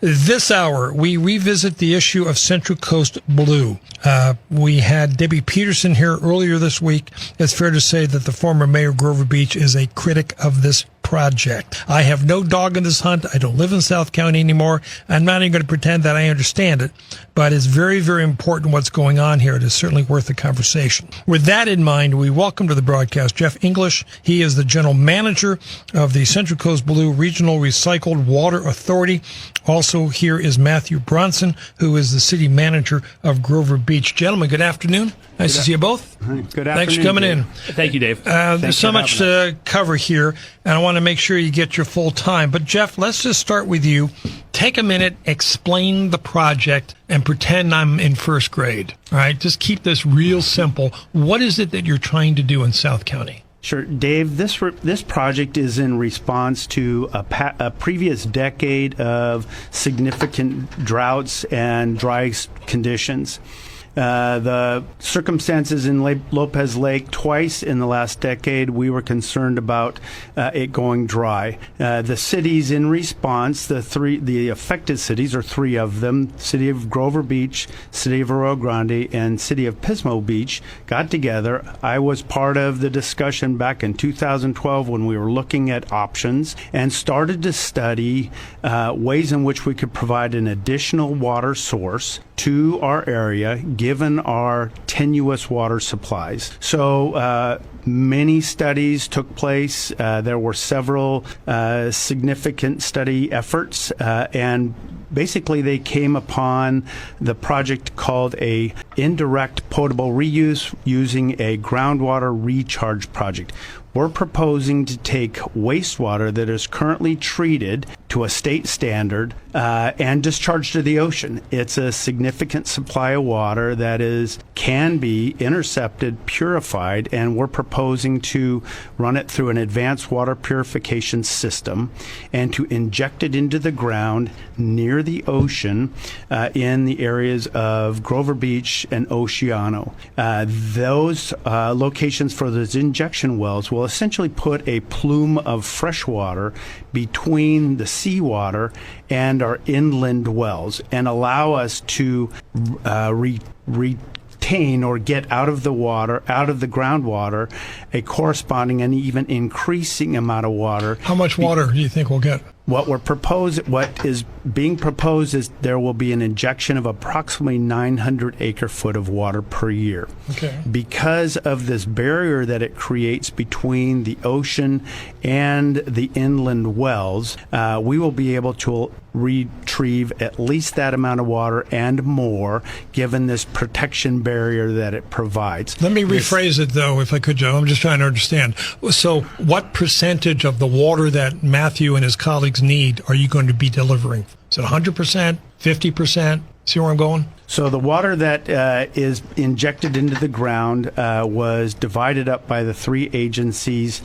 This hour, we revisit the issue of Central Coast Blue. We had Debbie Peterson here earlier this week. It's fair to say that the former mayor of Grover Beach is a critic of this project. I have no dog in this hunt. I don't live in South County anymore. I'm not even going to pretend that I understand it, but it's very, very important what's going on here. It is certainly worth the conversation. With that in mind, we welcome to the broadcast Geoff English. He is the general manager of the Central Coast Blue Regional Recycled Water Authority. Also here is Matthew Bronson, who is the city manager of Grover Beach. Gentlemen, good afternoon. Nice to see you both. Good afternoon. Thanks for coming in. Thank you, Dave. There's so much to cover here, and I want to make sure you get your full time. But, Geoff, let's just start with you. Take a minute, explain the project, and pretend I'm in first grade. All right? Just keep this real simple. What is it that you're trying to do in South County? Sure. Dave, this project is in response to a previous decade of significant droughts and dry conditions. The circumstances in Lopez Lake, twice in the last decade, we were concerned about it going dry. The cities in response, the affected cities, or three of them, City of Grover Beach, City of Arroyo Grande, and City of Pismo Beach, got together. I was part of the discussion back in 2012 when we were looking at options and started to study ways in which we could provide an additional water source to our area, given our tenuous water supplies. So many studies took place. There were several significant study efforts, and basically they came upon the project called a indirect potable reuse using a groundwater recharge project. We're proposing to take wastewater that is currently treated to a state standard and discharged to the ocean. It's a significant supply of water that can be intercepted, purified, and we're proposing to run it through an advanced water purification system and to inject it into the ground near the ocean in the areas of Grover Beach and Oceano. Those locations for those injection wells will essentially put a plume of fresh water between the seawater and our inland wells and allow us to retain or get out of the groundwater, a corresponding and even increasing amount of water. How much water do you think we'll get? What is being proposed is there will be an injection of approximately 900 acre-foot of water per year. Okay. Because of this barrier that it creates between the ocean and the inland wells, we will be able to retrieve at least that amount of water and more, given this protection barrier that it provides. Let me rephrase it, though, if I could, Joe. I'm just trying to understand. So what percentage of the water that Matthew and his colleagues need are you going to be delivering? Is it 100%, 50%? See where I'm going? So the water that is injected into the ground was divided up by the three agencies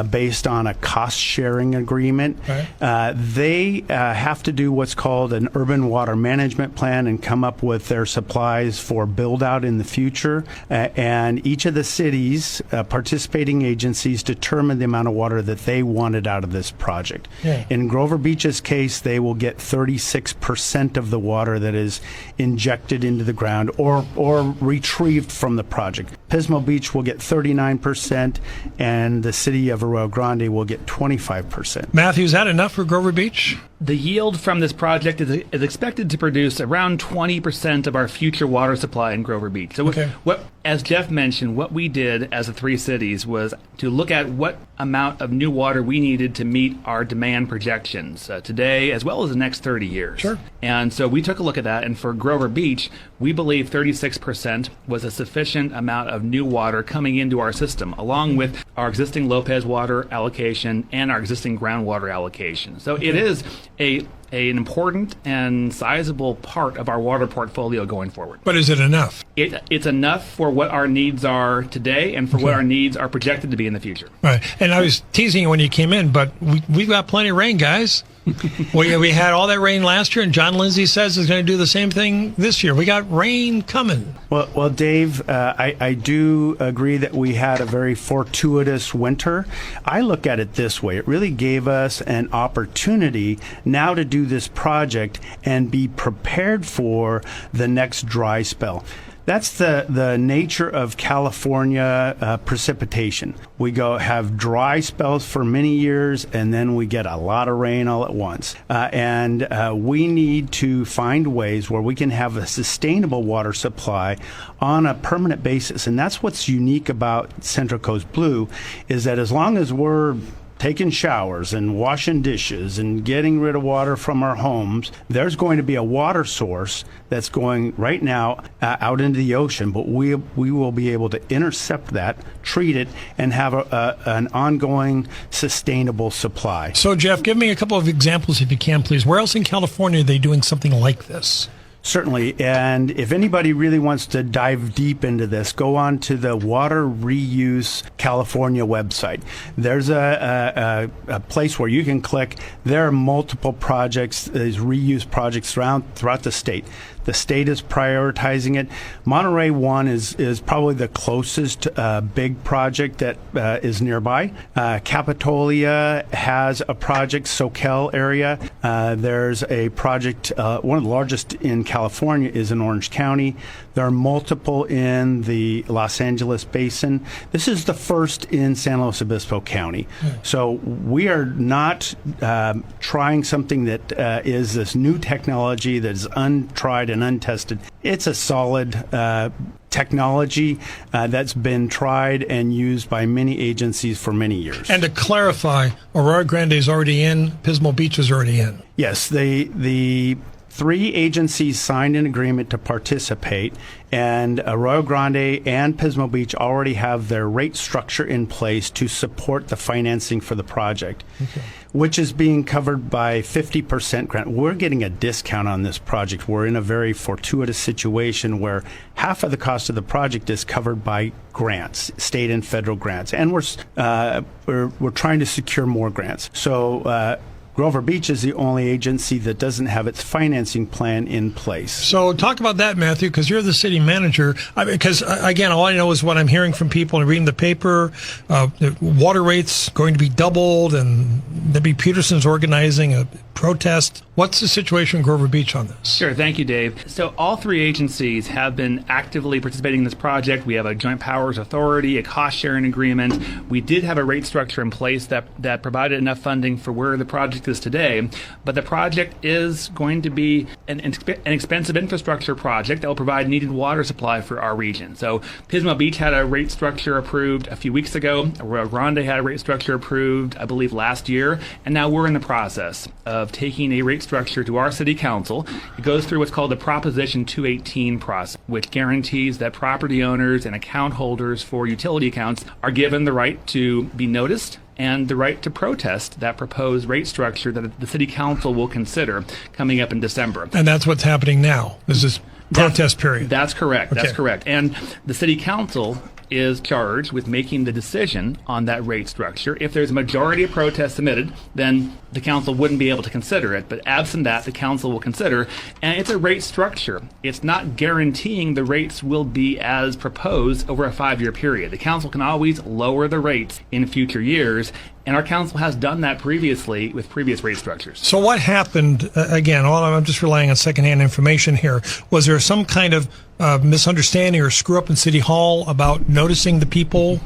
based on a cost-sharing agreement. Right. They have to do what's called an urban water management plan and come up with their supplies for build-out in the future. And each of the cities, participating agencies, determine the amount of water that they wanted out of this project. Yeah. In Grover Beach's case, they will get 36% of the water that is injected into the ground or retrieved from the project. Pismo Beach will get 39%, and the City of Arroyo Grande will get 25%. Matthew, is that enough for Grover Beach? The yield from this project is expected to produce around 20% of our future water supply in Grover Beach. So okay. As Geoff mentioned, what we did as the three cities was to look at what amount of new water we needed to meet our demand projections today as well as the next 30 years. Sure. And so we took a look at that, and for Grover Beach, we believe 36% was a sufficient amount of new water coming into our system, along with our existing Lopez water allocation and our existing groundwater allocation. So it is an important and sizable part of our water portfolio going forward. But is it enough? It's enough for what our needs are today and for what our needs are projected to be in the future. Right. And I was teasing you when you came in, but we've got plenty of rain, guys. We had all that rain last year, and John Lindsay says is going to do the same thing this year. We got rain coming. Well, Dave, I do agree that we had a very fortuitous winter. I look at it this way. It really gave us an opportunity now to do do this project and be prepared for the next dry spell. That's the nature of California precipitation. We have dry spells for many years, and then we get a lot of rain all at once. And we need to find ways where we can have a sustainable water supply on a permanent basis. And that's what's unique about Central Coast Blue, is that as long as we're taking showers and washing dishes and getting rid of water from our homes, there's going to be a water source that's going right now out into the ocean, but we will be able to intercept that, treat it, and have an ongoing sustainable supply. So, Geoff, give me a couple of examples if you can, please. Where else in California are they doing something like this? Certainly, and if anybody really wants to dive deep into this, go on to the Water Reuse California website. There's a place where you can click. There are multiple projects, these reuse projects throughout the state. The state is prioritizing it. Monterey One is probably the closest big project that is nearby. Capitolia has a project, Soquel area. There's a project, one of the largest in California is in Orange County. There are multiple in the Los Angeles Basin. This is the first in San Luis Obispo County. So we are not trying something that is this new technology that is untried and untested. It's a solid technology that's been tried and used by many agencies for many years. And to clarify, Arroyo Grande is already in, Pismo Beach is already in. Yes, the 3 agencies signed an agreement to participate, and Arroyo Grande and Pismo Beach already have their rate structure in place to support the financing for the project, which is being covered by 50% grant. We're getting a discount on this project. We're in a very fortuitous situation where half of the cost of the project is covered by grants, state and federal grants, and we're trying to secure more grants. So Grover Beach is the only agency that doesn't have its financing plan in place. So talk about that, Matthew, because you're the city manager. Because, again, all I know is what I'm hearing from people and reading the paper. The water rates going to be doubled, and Debbie Peterson's organizing a protest. What's the situation in Grover Beach on this? Sure. Thank you, Dave. So all 3 agencies have been actively participating in this project. We have a joint powers authority, a cost-sharing agreement. We did have a rate structure in place that provided enough funding for where the project is today. But the project is going to be an expensive infrastructure project that will provide needed water supply for our region. So Pismo Beach had a rate structure approved a few weeks ago. Arroyo Grande had a rate structure approved, I believe, last year. And now we're in the process of taking a rate structure to our city council. It goes through what's called the Proposition 218 process, which guarantees that property owners and account holders for utility accounts are given the right to be noticed and the right to protest that proposed rate structure that the city council will consider coming up in December. And that's what's happening now. This is protest period. That's correct. Okay. That's correct. And the city council is charged with making the decision on that rate structure. If there's a majority of protests submitted, then the council wouldn't be able to consider it. But absent that, the council will consider. And it's a rate structure. It's not guaranteeing the rates will be as proposed over a 5-year period. The council can always lower the rates in future years. And our council has done that previously with previous rate structures. So what happened, again, I'm just relying on secondhand information here. Was there some kind of misunderstanding or screw up in City Hall about noticing the people?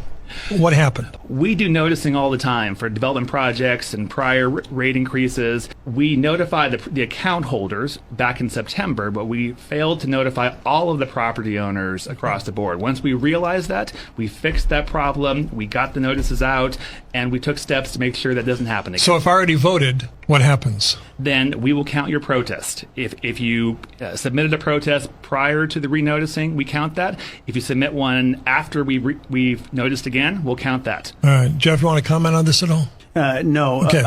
What happened? We do noticing all the time for development projects and prior rate increases. We notify the account holders back in September, but we failed to notify all of the property owners across the board. Once we realized that, we fixed that problem, we got the notices out, and we took steps to make sure that doesn't happen again. So if I already voted, what happens? Then we will count your protest. If you submitted a protest prior to the renoticing, we count that. If you submit one after we've noticed again, we'll count that. All right. Geoff, you want to comment on this at all? No. Okay.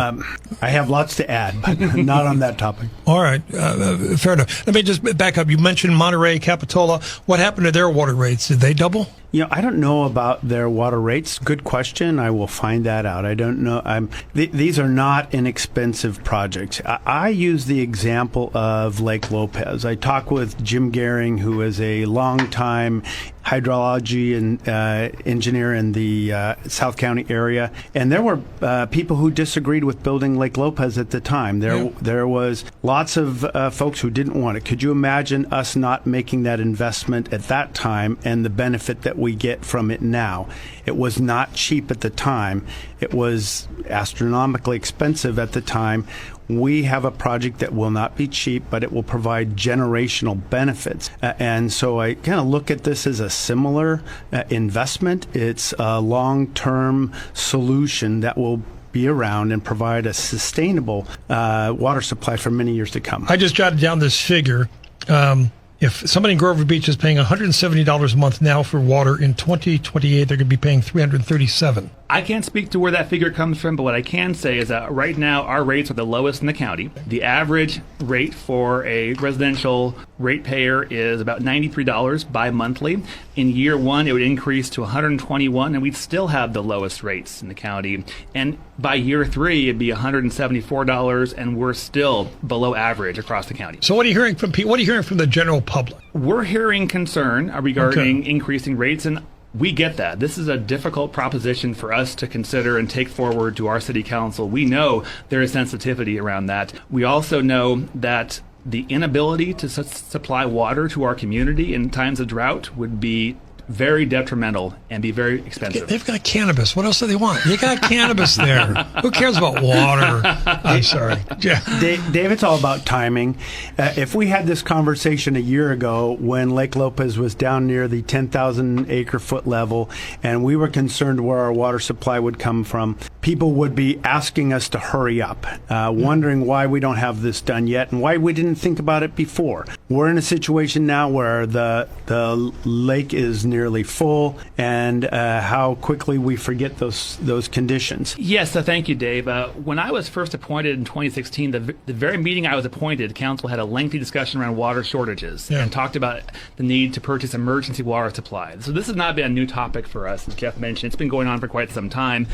I have lots to add, but not on that topic. All right. Fair enough. Let me just back up. You mentioned Monterey, Capitola. What happened to their water rates? Did they double? I don't know about their water rates. Good question. I will find that out. I don't know. These are not inexpensive projects. I use the example of Lake Lopez. I talked with Jim Gehring, who is a longtime hydrology and engineer in the South County area, and there were people who disagreed with building Lake Lopez at the time. There was lots of folks who didn't want it. Could you imagine us not making that investment at that time and the benefit that we get from it now? It was not cheap at the time. It was astronomically expensive at the time. We have a project that will not be cheap, but it will provide generational benefits. And so I kind of look at this as a similar investment. It's a long-term solution that will be around and provide a sustainable water supply for many years to come. I just jotted down this figure. If somebody in Grover Beach is paying $170 a month now for water, in 2028 they're going to be paying $337. I can't speak to where that figure comes from, but what I can say is that right now our rates are the lowest in the county. The average rate for a residential ratepayer is about $93 bi-monthly. In year one, it would increase to $121, and we'd still have the lowest rates in the county. And by year three, it'd be $174, and we're still below average across the county. So what are you hearing from people? What are you hearing from the general public? We're hearing concern regarding increasing rates, and we get that. This is a difficult proposition for us to consider and take forward to our city council. We know there is sensitivity around that. We also know that the inability to supply water to our community in times of drought would be very detrimental and be very expensive. They've got cannabis. What else do they want? You got cannabis there. Who cares about water? I'm sorry. Yeah. Dave, it's all about timing. If we had this conversation a year ago when Lake Lopez was down near the 10,000 acre foot level and we were concerned where our water supply would come from, people would be asking us to hurry up, wondering why we don't have this done yet and why we didn't think about it before. We're in a situation now where the lake is nearly full, and how quickly we forget those conditions. Yes, thank you, Dave. When I was first appointed in 2016, the very meeting I was appointed, council had a lengthy discussion around water shortages and talked about the need to purchase emergency water supply. So this has not been a new topic for us, as Geoff mentioned. It's been going on for quite some time.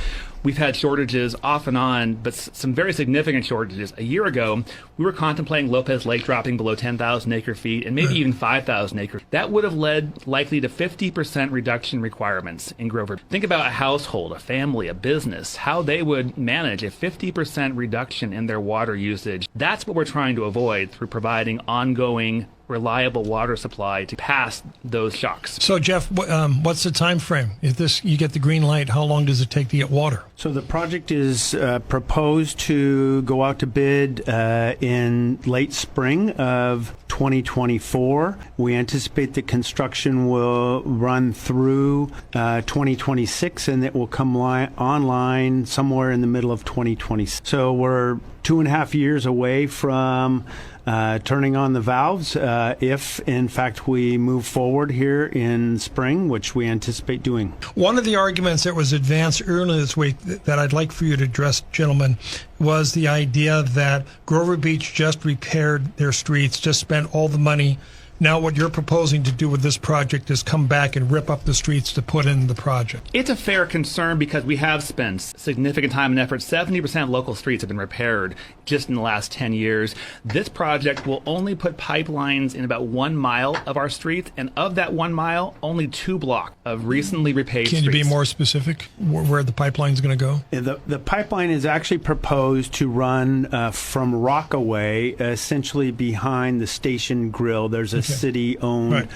We've had shortages off and on, but some very significant shortages. A year ago, we were contemplating Lopez Lake dropping below 10,000 acre feet and maybe even 5,000 acres. That would have led likely to 50% reduction requirements in Grover. Think about a household, a family, a business, how they would manage a 50% reduction in their water usage. That's what we're trying to avoid through providing ongoing reliable water supply to pass those shocks. So, Geoff, what's the time frame? If you get the green light, how long does it take to get water? So the project is proposed to go out to bid in late spring of 2024. We anticipate that construction will run through 2026, and it will come online somewhere in the middle of 2026. So we're 2.5 years away from turning on the valves if, in fact, we move forward here in spring, which we anticipate doing. One of the arguments that was advanced earlier this week that I'd like for you to address, gentlemen, was the idea that Grover Beach just repaired their streets, just spent all the money. Now what you're proposing to do with this project is come back and rip up the streets to put in the project. It's a fair concern because we have spent significant time and effort. 70% of local streets have been repaired just in the last 10 years. This project will only put pipelines in about 1 mile of our streets, and of that 1 mile, only 2 blocks of recently repaved streets. Can you be more specific where the pipeline's going to go? The pipeline is actually proposed to run from Rockaway, essentially behind the station grill. There's a city-owned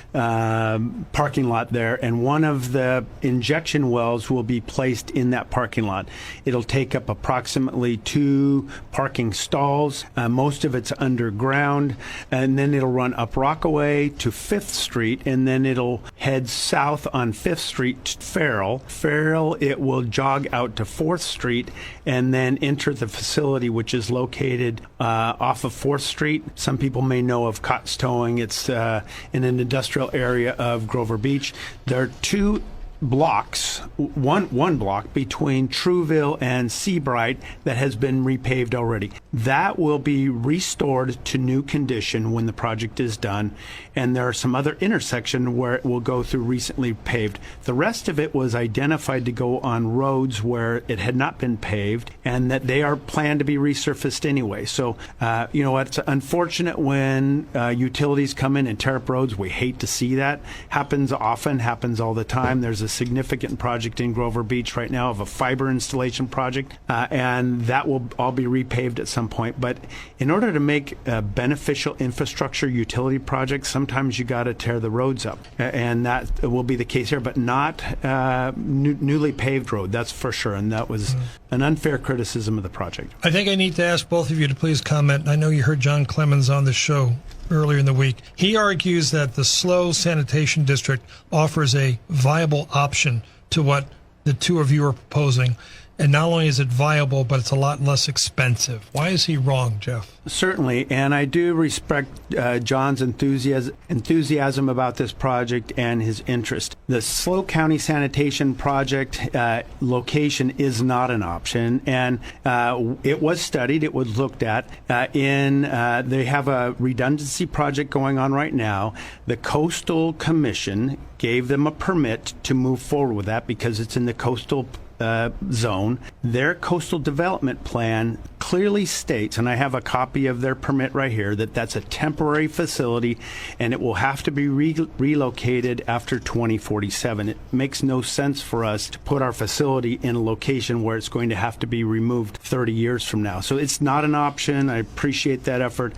parking lot there, and one of the injection wells will be placed in that parking lot. It'll take up approximately 2 parking stalls. Most of it's underground, and then it'll run up Rockaway to 5th Street, and then it'll head south on 5th Street to Farrell. Farrell, it will jog out to 4th Street and then enter the facility, which is located off of 4th Street. Some people may know of Cott's Towing. It's in an industrial area of Grover Beach. There are 2 blocks, one block between Trouville and Seabright that has been repaved already. That will be restored to new condition when the project is done. And there are some other intersections where it will go through recently paved. The rest of it was identified to go on roads where it had not been paved and that they are planned to be resurfaced anyway. So, it's unfortunate when utilities come in and tear up roads. We hate to see that. Happens often, happens all the time. There's a significant project in Grover Beach right now of a fiber installation project, and that will all be repaved at some point. But in order to make beneficial infrastructure utility projects, sometimes you got to tear the roads up, and that will be the case here, but not newly paved road, that's for sure. And that was an unfair criticism of the project. I think I need to ask both of you to please comment. I know you heard John Clemens on the show earlier in the week. He argues that the slow sanitation district offers a viable option to what the two of you are proposing. And not only is it viable, but it's a lot less expensive. Why is he wrong, Geoff? Certainly, and I do respect John's enthusiasm about this project and his interest. The SLO County Sanitation Project location is not an option, and it was studied, it was looked at. They have a redundancy project going on right now. The Coastal Commission gave them a permit to move forward with that because it's in the coastal zone. Their coastal development plan clearly states, and I have a copy of their permit right here, that that's a temporary facility and it will have to be relocated after 2047. It makes no sense for us to put our facility in a location where it's going to have to be removed 30 years from now. So it's not an option. I appreciate that effort.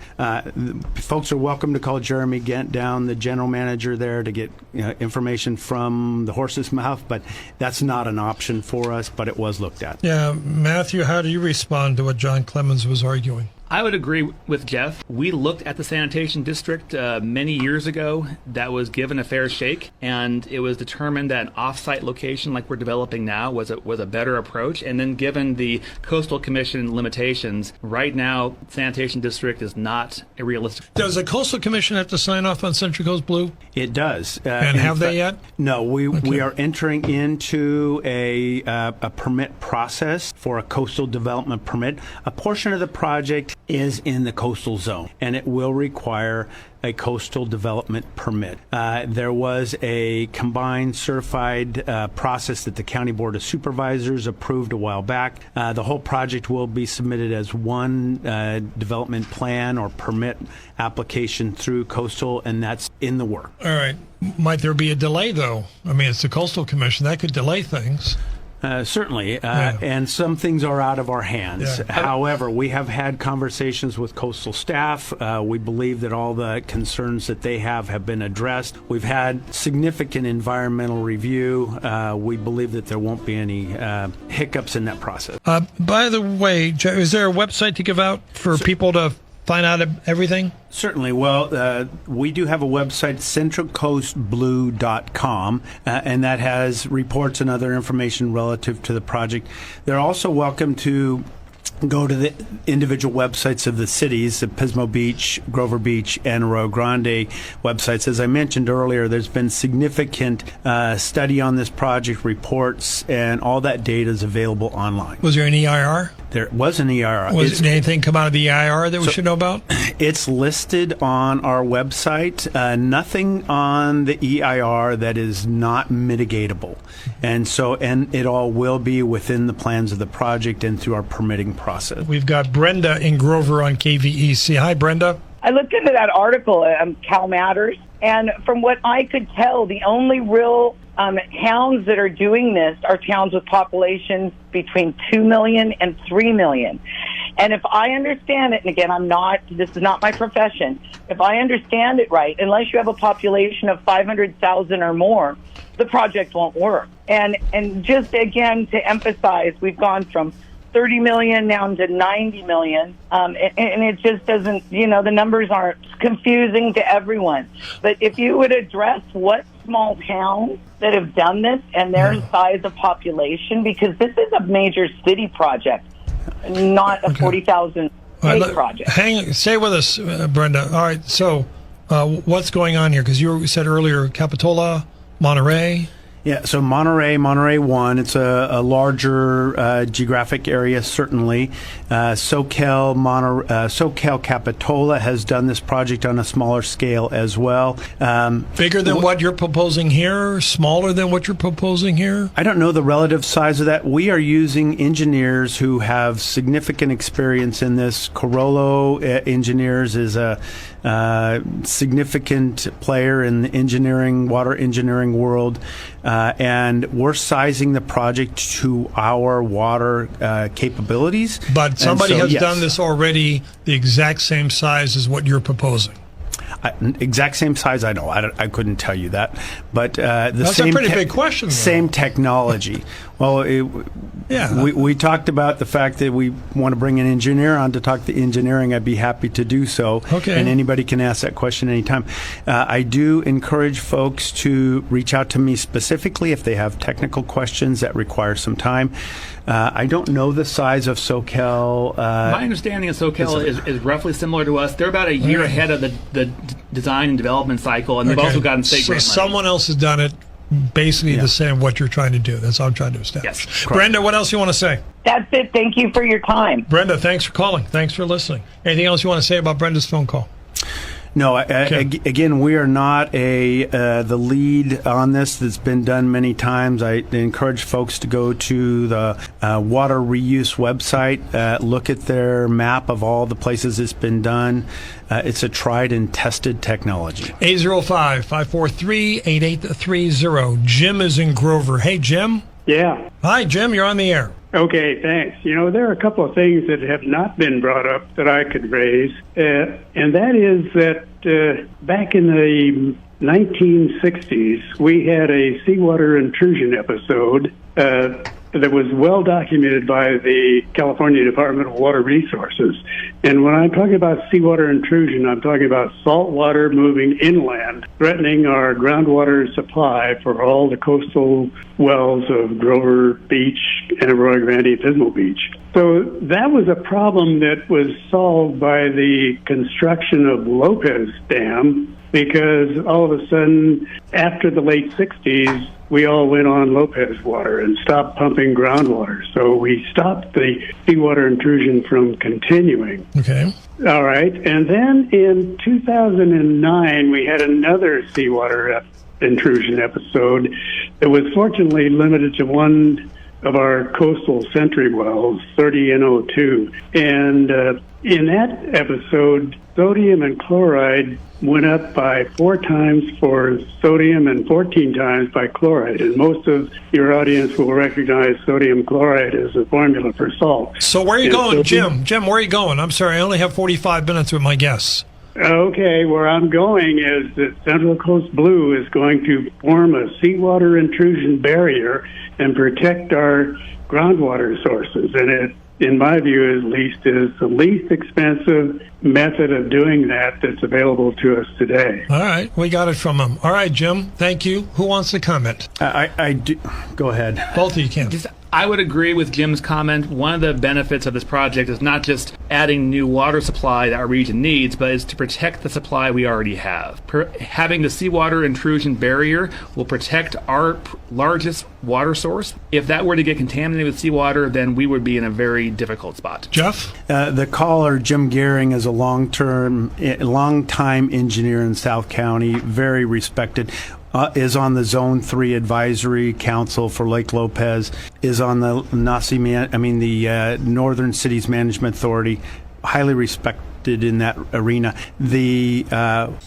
Folks are welcome to call Jeremy Gent down, the general manager there, to get information from the horse's mouth, but that's not an option for us, but it was looked at. Yeah, Matthew, how do you respond to what John Clemens was arguing? I would agree with Geoff. We looked at the sanitation district many years ago. That was given a fair shake, and it was determined that an off-site location like we're developing now was a better approach. And then given the Coastal Commission limitations, right now, sanitation district is not a realistic. Does the Coastal Commission have to sign off on Central Coast Blue? It does. And have they yet? No, we are entering into a permit process for a coastal development permit. A portion of the project is in the coastal zone, and it will require a coastal development permit. There was a combined certified process that the County Board of Supervisors approved a while back. The whole project will be submitted as one development plan or permit application through coastal, and that's in the work. All right. Might there be a delay, though? I mean, it's the Coastal Commission. That could delay things. Certainly, and some things are out of our hands. Yeah. However, we have had conversations with coastal staff. We believe that all the concerns that they have been addressed. We've had significant environmental review. We believe that there won't be any hiccups in that process. By the way, is there a website to give out for people to find out everything? Certainly. Well, we do have a website, centralcoastblue.com, and that has reports and other information relative to the project. They're also welcome to go to the individual websites of the cities, the Pismo Beach, Grover Beach, and Arroyo Grande websites. As I mentioned earlier, there's been significant study on this project, reports, and all that data is available online. Was there an EIR? There was an EIR. Did anything come out of the EIR that we should know about? It's listed on our website. Nothing on the EIR that is not mitigatable. And it all will be within the plans of the project and through our permitting process. We've got Brenda in Grover on KVEC. Hi, Brenda. I looked into that article, Cal Matters, and from what I could tell, the only real towns that are doing this are towns with populations between 2 million and 3 million. And if I understand it, and again, this is not my profession, if I understand it right, unless you have a population of 500,000 or more, the project won't work. And just again, to emphasize, we've gone from 30 million down to 90 million. And it just doesn't, the numbers aren't confusing to everyone. But if you would address what small towns that have done this and their size of population, because this is a major city project, not a 40,000 project. Stay with us, Brenda. All right, so what's going on here? Because you said earlier Capitola, Monterey. Yeah, so Monterey 1, it's a larger geographic area, certainly. SoCal Capitola has done this project on a smaller scale as well. Bigger than what you're proposing here? Smaller than what you're proposing here? I don't know the relative size of that. We are using engineers who have significant experience in this. Corollo Engineers is a significant player in the water engineering world, and we're sizing the project to our water capabilities. But somebody has done this already the exact same size as what you're proposing. Exact same size, I know. I couldn't tell you that. But that's a pretty big question, though. Same technology. Well, we talked about the fact that we want to bring an engineer on to talk to engineering. I'd be happy to do so. Okay. And anybody can ask that question anytime. I do encourage folks to reach out to me specifically if they have technical questions that require some time. I don't know the size of SoCal. My understanding of SoCal is roughly similar to us. They're about a year ahead of the design and development cycle, and they've also gotten state grant money. Someone else has done it basically the same what you're trying to do. That's all I'm trying to establish. Yes, Brenda, what else you want to say? That's it. Thank you for your time. Brenda, thanks for calling. Thanks for listening. Anything else you want to say about Brenda's phone call? No, again, we are not the lead on this. That's been done many times. I encourage folks to go to the water reuse website, look at their map of all the places it's been done. It's a tried and tested technology. 805-543-8830. Jim is in Grover. Hey, Jim. Yeah. Hi, Jim. You're on the air. Okay, thanks. There are a couple of things that have not been brought up that I could raise, and that is that back in the 1960s, we had a seawater intrusion episode that was well documented by the California Department of Water Resources. And when I'm talking about seawater intrusion, I'm talking about salt water moving inland, threatening our groundwater supply for all the coastal wells of Grover Beach, Arroyo Grande, and Pismo Beach. So that was a problem that was solved by the construction of Lopez Dam, because all of a sudden, after the late 60s, we all went on Lopez water and stopped pumping groundwater. So we stopped the seawater intrusion from continuing. Okay. All right. And then in 2009, we had another seawater intrusion episode that was fortunately limited to one of our coastal Sentry wells, 30N02. And in that episode, sodium and chloride went up by 4 times for sodium and 14 times by chloride. And most of your audience will recognize sodium chloride as a formula for salt. So where are you going, Jim? Jim, where are you going? I'm sorry, I only have 45 minutes with my guests. Okay, where I'm going is that Central Coast Blue is going to form a seawater intrusion barrier and protect our groundwater sources. And it, in my view at least, is the least expensive method of doing that that's available to us today. All right, we got it from him. All right, Jim, thank you. Who wants to comment? I do. Go ahead. Both of you can. I would agree with Jim's comment. One of the benefits of this project is not just adding new water supply that our region needs, but is to protect the supply we already have. Having the seawater intrusion barrier will protect our largest water source. If that were to get contaminated with seawater, then we would be in a very difficult spot. Geoff? The caller, Jim Gehring, is a long-time engineer in South County, very respected. Is on the Zone 3 Advisory Council for Lake Lopez, is on the Northern Cities Management Authority, highly respected in that arena. The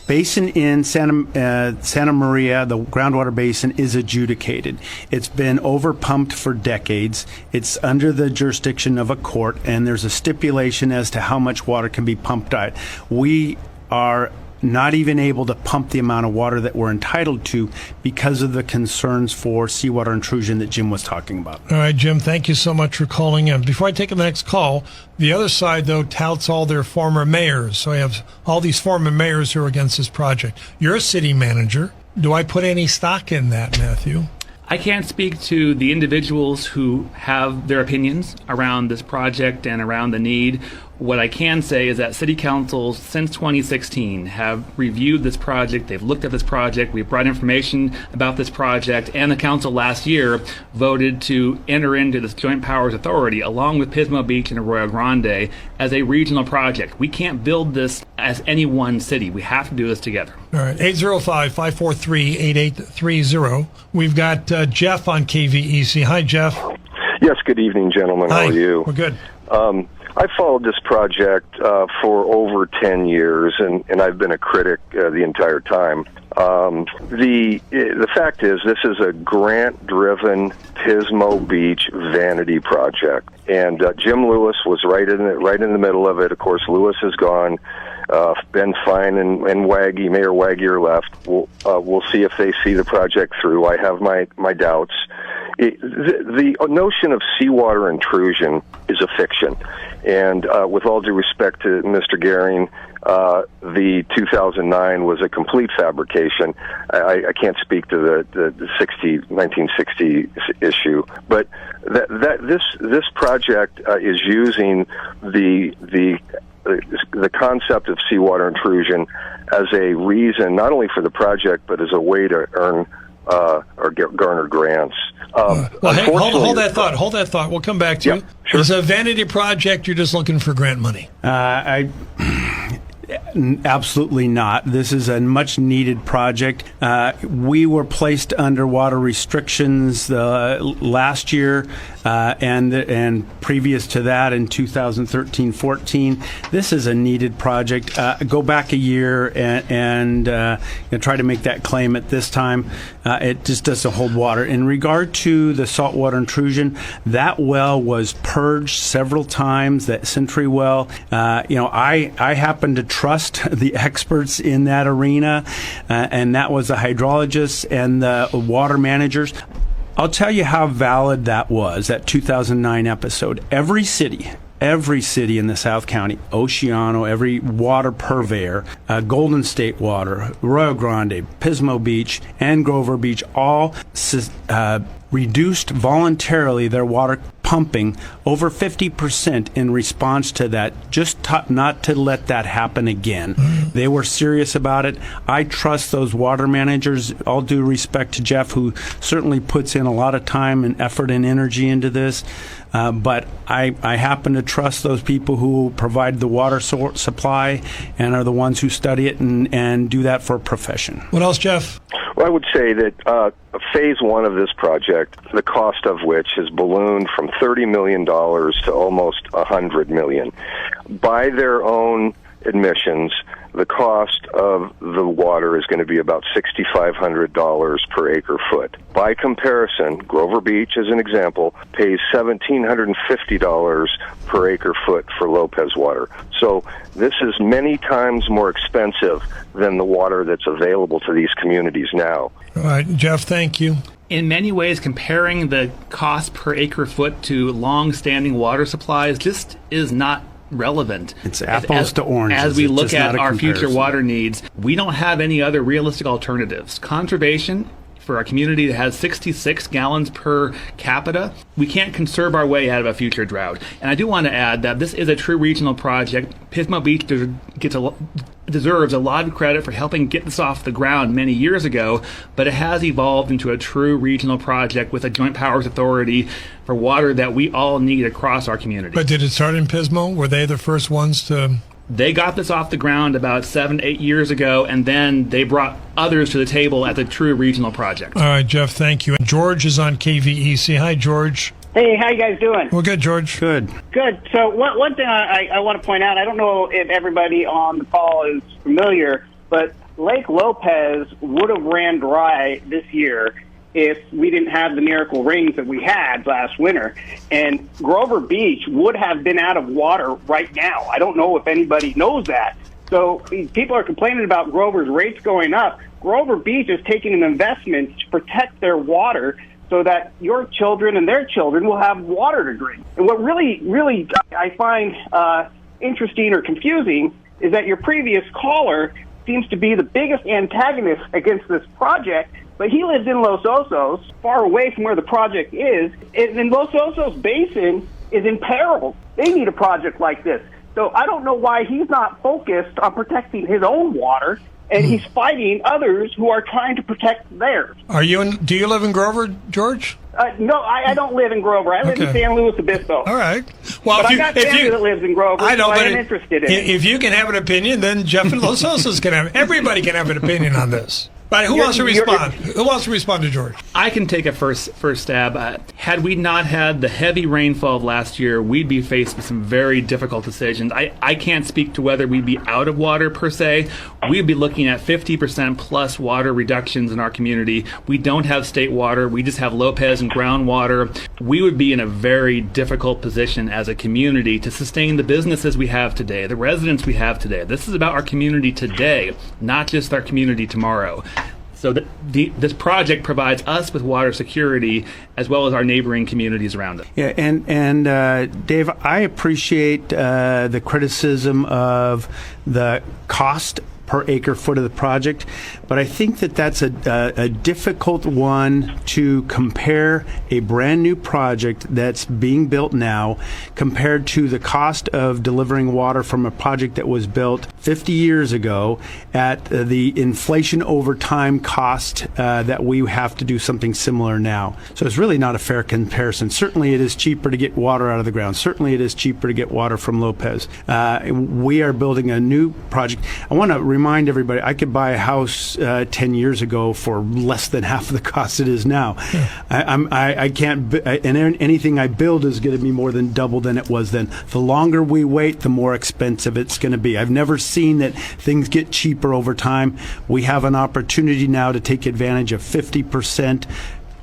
basin in Santa Maria, the groundwater basin, is adjudicated. It's been overpumped for decades. It's under the jurisdiction of a court, and there's a stipulation as to how much water can be pumped out. We are not even able to pump the amount of water that we're entitled to because of the concerns for seawater intrusion that Jim was talking about. All right, Jim, thank you so much for calling in. Before I take the next call, the other side, though, touts all their former mayors. So I have all these former mayors who are against this project. You're a city manager. Do I put any stock in that, Matthew? I can't speak to the individuals who have their opinions around this project and around the need. What I can say is that city councils since 2016 have reviewed this project. They've looked at this project. We've brought information about this project, and the council last year voted to enter into this Joint Powers Authority along with Pismo Beach and Arroyo Grande as a regional project. We can't build this as any one city. We have to do this together. All right, 805-543-8830. We've got Geoff on KVEC. Hi, Geoff. Yes, good evening, gentlemen. Hi. How are you? We're good. I followed this project for over 10 years, and I've been a critic the entire time. The fact is, this is a grant-driven Pismo Beach vanity project, and Jim Lewis was right in the middle of it. Of course, Lewis is gone. Ben Fine and Mayor Waggy are left. We'll see if they see the project through. I have my doubts. The notion of seawater intrusion is a fiction, and with all due respect to Mr. Gehring, the 2009 was a complete fabrication. I can't speak to the 1960 issue, but this project is using the concept of seawater intrusion as a reason, not only for the project, but as a way to earn or garner grants. Hey, hold that thought. We'll come back to you. Sure. It's a vanity project. You're just looking for grant money. Absolutely not. This is a much needed project. We were placed under water restrictions last year and previous to that in 2013-14. This is a needed project. Go back a year and try to make that claim at this time. It just doesn't hold water. In regard to the saltwater intrusion, that well was purged several times, that Century well. I happen to trust the experts in that arena, and that was the hydrologists and the water managers. I'll tell you how valid that was, that 2009 episode. Every city in the South County, Oceano, every water purveyor, Golden State Water, Arroyo Grande, Pismo Beach, and Grover Beach all reduced voluntarily their water pumping over 50% in response to that, just not to let that happen again. They were serious about it. I trust those water managers, all due respect to Geoff, who certainly puts in a lot of time and effort and energy into this. But I happen to trust those people who provide the water supply and are the ones who study it and do that for a profession. What else, Geoff? Well, I would say that phase one of this project, the cost of which has ballooned from $30 million to almost $100 million. By their own admissions, the cost of the water is going to be about $6,500 per acre foot. By comparison, Grover Beach, as an example, pays $1,750 per acre foot for Lopez water. So this is many times more expensive than the water that's available to these communities now. All right, Geoff, thank you. In many ways, comparing the cost per acre foot to long-standing water supplies just is not relevant. It's apples to oranges. As we look at our comparison. future water needs, we don't have any other realistic alternatives. Conservation for a community that has 66 gallons per capita, we can't conserve our way out of a future drought. And I do want to add that this is a true regional project. Pismo Beach deserves a lot of credit for helping get this off the ground many years ago, but it has evolved into a true regional project with a Joint Powers Authority for water that we all need across our community. But did it start in Pismo? Were they the first ones to... They got this off the ground about 7-8 years ago, and then they brought others to the table as a true regional project. All right, Geoff, thank you. And George is on KVEC. Hi, George. Hey, how you guys doing? Well, good, George. Good. So one thing I want to point out, I don't know if everybody on the call is familiar, but Lake Lopez would have ran dry this year if we didn't have the miracle rains that we had last winter. And Grover Beach would have been out of water right now. I don't know if anybody knows that. So people are complaining about Grover's rates going up. Grover Beach is taking an investment to protect their water so that your children and their children will have water to drink. And what really I find interesting or confusing is that your previous caller seems to be the biggest antagonist against this project, but he lives in Los Osos, far away from where the project is, and Los Osos Basin is in peril. They need a project like this. So I don't know why he's not focused on protecting his own water, and he's fighting others who are trying to protect theirs. Do you live in Grover, George? No, I don't live in Grover. I live in San Luis Obispo. All right. Well, but I got family that lives in Grover, I know, so but I'm interested in it. If you can have an opinion, then Geoff and Los Osos can have. Everybody can have an opinion on this. But who wants to respond? Who wants to respond to George? I can take a first stab. Had we not had the heavy rainfall of last year, we'd be faced with some very difficult decisions. I can't speak to whether we'd be out of water per se. We'd be looking at 50% plus water reductions in our community. We don't have state water. We just have Lopez and groundwater. We would be in a very difficult position as a community to sustain the businesses we have today, the residents we have today. This is about our community today, not just our community tomorrow. So this project provides us with water security as well as our neighboring communities around it. Yeah, and Dave, I appreciate the criticism of the cost per acre foot of the project, but I think that that's a difficult one to compare a brand new project that's being built now compared to the cost of delivering water from a project that was built 50 years ago at the inflation over time cost that we have to do something similar now. So it's really not a fair comparison. Certainly it is cheaper to get water out of the ground. Certainly it is cheaper to get water from Lopez. We are building a new project. I want to remind everybody, I could buy a house 10 years ago for less than half of the cost it is now. Yeah. I can't, and anything I build is going to be more than double than it was then. The longer we wait, the more expensive it's going to be. I've never seen that things get cheaper over time. We have an opportunity now to take advantage of 50%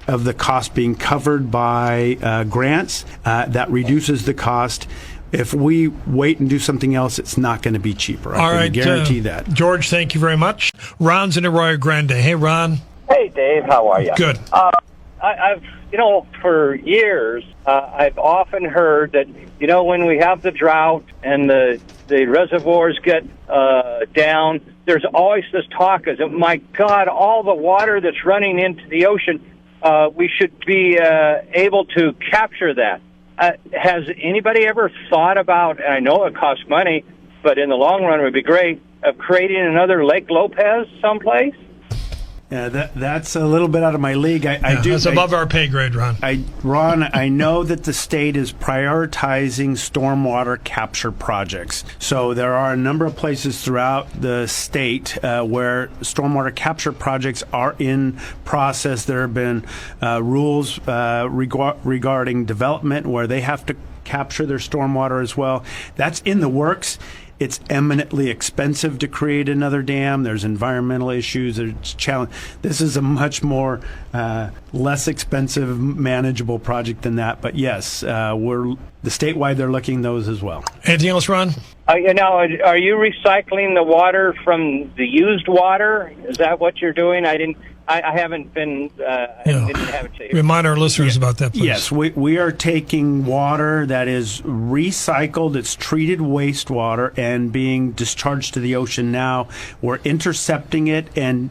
of the cost being covered by grants. That reduces the cost. If we wait and do something else, it's not going to be cheaper. I can guarantee that. George, thank you very much. Ron's in Arroyo Grande. Hey, Ron. Hey, Dave. How are you? Good. I've, for years, I've often heard that, when we have the drought and the reservoirs get down, there's always this talk as, my God, all the water that's running into the ocean, we should be able to capture that. Has anybody ever thought about, and I know it costs money, but in the long run it would be great, of creating another Lake Lopez someplace? Yeah, that's a little bit out of my league. That's above our pay grade, Ron. Ron, I know that the state is prioritizing stormwater capture projects. So there are a number of places throughout the state where stormwater capture projects are in process. There have been rules regarding development where they have to capture their stormwater as well. That's in the works. It's eminently expensive to create another dam. There's environmental issues. There's challenge. This is a much more less expensive, manageable project than that. But yes, statewide they're looking those as well. Anything else, Ron? Are you recycling the water from the used water? Is that what you're doing? I haven't been. Didn't have a chance. Remind our listeners about that, please. Yes, we are taking water that is recycled. It's treated wastewater and being discharged to the ocean now. We're intercepting it and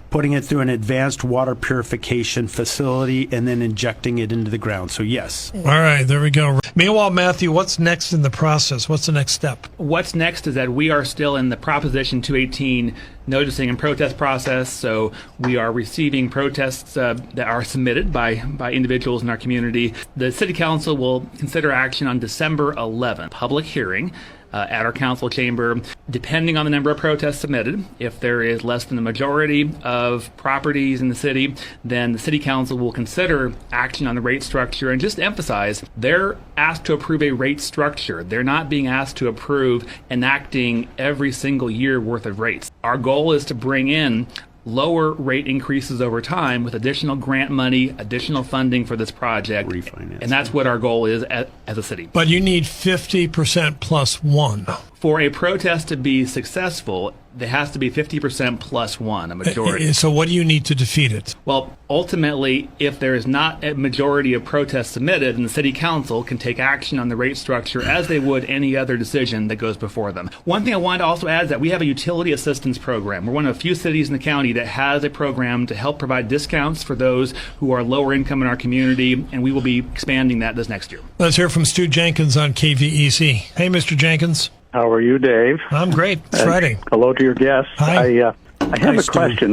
putting it through an advanced water purification facility and then injecting it into the ground. So yes. All right, there we go. Meanwhile, Matthew, what's next in the process? What's the next step? What's next is that we are still in the Proposition 218 noticing and protest process. So we are receiving protests that are submitted by individuals in our community. The City Council will consider action on December 11th. Public hearing at our council chamber, depending on the number of protests submitted. If there is less than the majority of properties in the city, then the City Council will consider action on the rate structure. And just to emphasize, they're asked to approve a rate structure. They're not being asked to approve enacting every single year worth of rates. Our goal is to bring in lower rate increases over time with additional grant money, additional funding for this project. Refinance. And that's what our goal is as a city. But you need 50% plus one. For a protest to be successful, There has to be 50% plus one, a majority. So what do you need to defeat it? Well, ultimately, if there is not a majority of protests submitted, then the city council can take action on the rate structure as they would any other decision that goes before them. One thing I wanted to also add is that we have a utility assistance program. We're one of a few cities in the county that has a program to help provide discounts for those who are lower income in our community, and we will be expanding that this next year. Let's hear from Stu Jenkins on KVEC. Hey, Mr. Jenkins. How are you, Dave? I'm great. It's Friday. Hello to your guests. Hi. I have a question.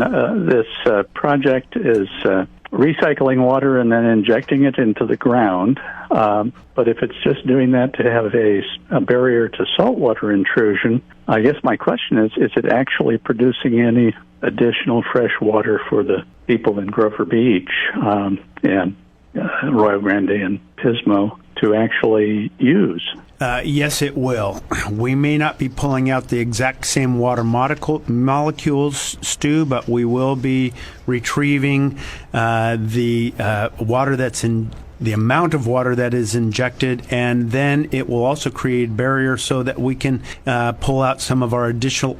This project is recycling water and then injecting it into the ground. But if it's just doing that to have a barrier to saltwater intrusion, I guess my question is it actually producing any additional fresh water for the people in Grover Beach and Rio Grande and Pismo to actually use? Yes, it will. We may not be pulling out the exact same water molecules, Stu, but we will be retrieving the water that's in the amount of water that is injected, and then it will also create barrier so that we can pull out some of our additional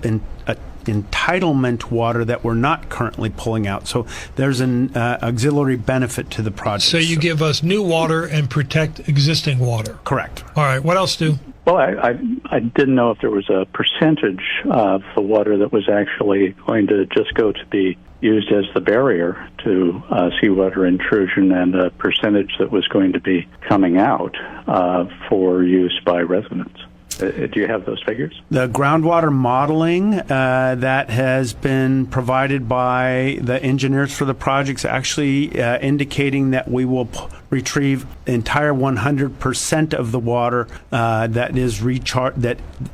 entitlement water that we're not currently pulling out. So there's an auxiliary benefit to the project. So you give us new water and protect existing water. Correct. All right. What else, Stu? Well, I didn't know if there was a percentage of the water that was actually going to just go to be used as the barrier to seawater intrusion and a percentage that was going to be coming out for use by residents. Do you have those figures? The groundwater modeling that has been provided by the engineers for the projects actually indicating that we will retrieve entire 100% of the water that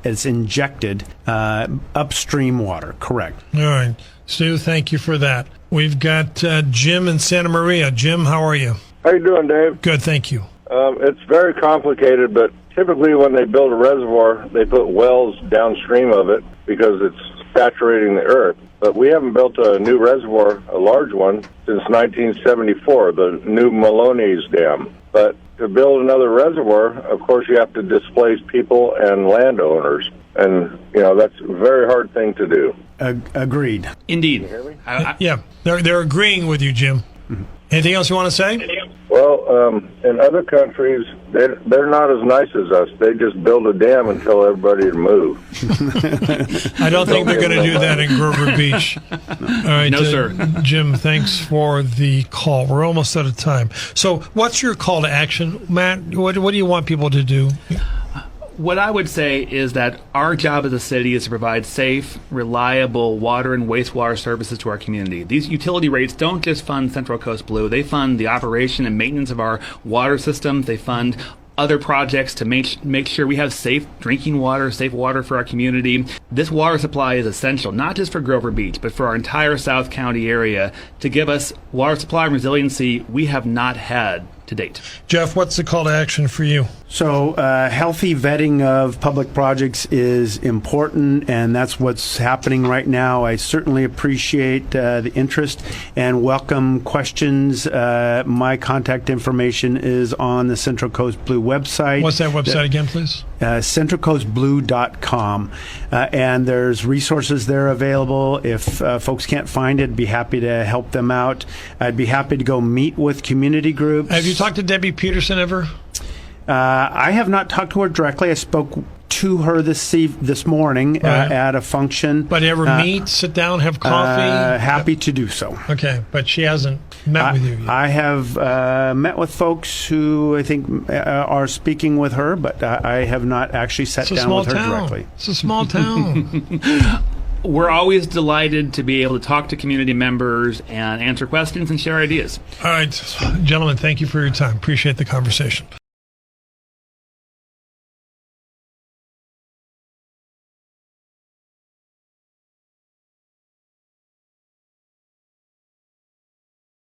is injected upstream water. Correct. All right. Stu, thank you for that. We've got Jim in Santa Maria. Jim, how are you? How you doing, Dave? Good, thank you. It's very complicated, but typically when they build a reservoir, they put wells downstream of it because it's saturating the earth. But we haven't built a new reservoir, a large one, since 1974, the new Maloney's Dam. But to build another reservoir, of course, you have to displace people and landowners. And, that's a very hard thing to do. Agreed. Indeed. Can you hear me? Yeah, they're agreeing with you, Jim. Mm-hmm. Anything else you want to say? Well, in other countries, they're not as nice as us. They just build a dam and tell everybody to move. I don't think they're going to do that in Grover Beach. All right, no, sir. Jim, thanks for the call. We're almost out of time. So what's your call to action, Matt? What do you want people to do? What I would say is that our job as a city is to provide safe, reliable water and wastewater services to our community. These utility rates don't just fund Central Coast Blue. They fund the operation and maintenance of our water systems. They fund other projects to make sure we have safe drinking water, safe water for our community. This water supply is essential, not just for Grover Beach, but for our entire South County area to give us water supply and resiliency we have not had to date. Geoff, what's the call to action for you? So healthy vetting of public projects is important, and that's what's happening right now. I certainly appreciate the interest and welcome questions. My contact information is on the Central Coast Blue website. What's that website again, please? CentralCoastBlue.com. And there's resources there available. If folks can't find it, I'd be happy to help them out. I'd be happy to go meet with community groups. Have you talked to Debbie Peterson ever? I have not talked to her directly. I spoke to her this morning at a function. But ever meet, sit down, have coffee? Happy to do so. Okay, but she hasn't met with you yet. I have met with folks who I think are speaking with her, but I have not actually sat down with her directly. It's a small town. We're always delighted to be able to talk to community members and answer questions and share ideas. All right, gentlemen, thank you for your time. Appreciate the conversation.